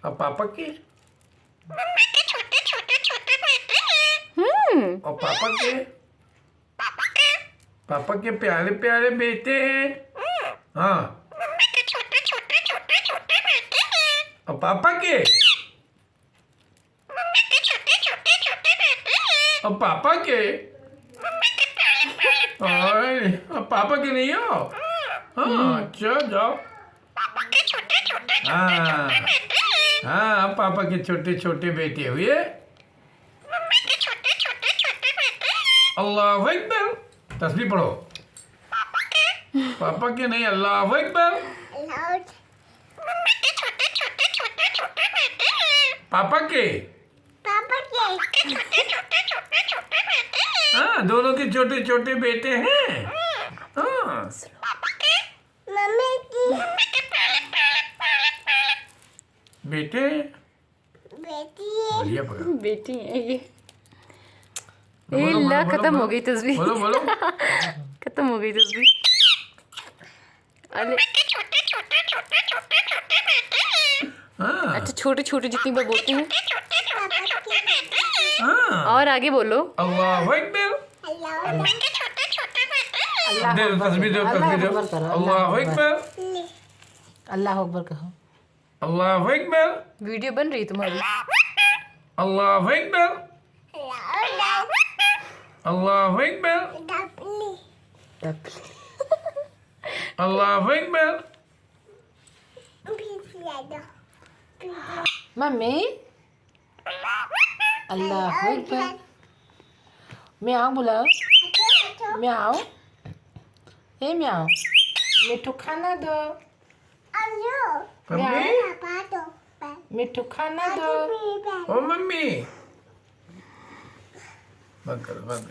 और पापा के और पापा के प्यारे प्यारे बेटे हैं। हाँ, और पापा के और पापा के और पापा के नहीं हो। हाँ, अच्छा जाओ। हाँ हाँ, पापा के छोटे छोटे बेटे हुए। अल्लाह अकबर, तस्बीह पढ़ो। पापा के नहीं, अल्लाह अकबर। पापा के हाँ, दोनों के छोटे छोटे बेटे हैं। हाँ, बेटे बढ़िया पकड़। बेटी है ये। बोलो, ला बोलो, खत्म बोलो, हो गई तस्वीर। बोलो बोलो। खत्म हो गई तस्वीर। अरे हाँ अच्छा, छोटे छोटे जितनी बार बोलते हैं। हाँ, और आगे बोलो। अल्लाह अकबर। दे दो तस्बीह, दो तस्बीह दो। अल्लाह अकबर, अल्लाह अकबर कहो। अल्लाह अकबर, वीडियो बन रही तुम्हारी। अल्लाह अकबर, अल्लाह अकबर, अल्लाह अकबर। मम्मी अल्लाह अकबर। म्याऊ बुलाओ। म्याऊ। हे म्याऊ, मिठू खाना दो। मम्मी, मिठू खाना दो। ओ मम्मी, बंद करो, बंद करो।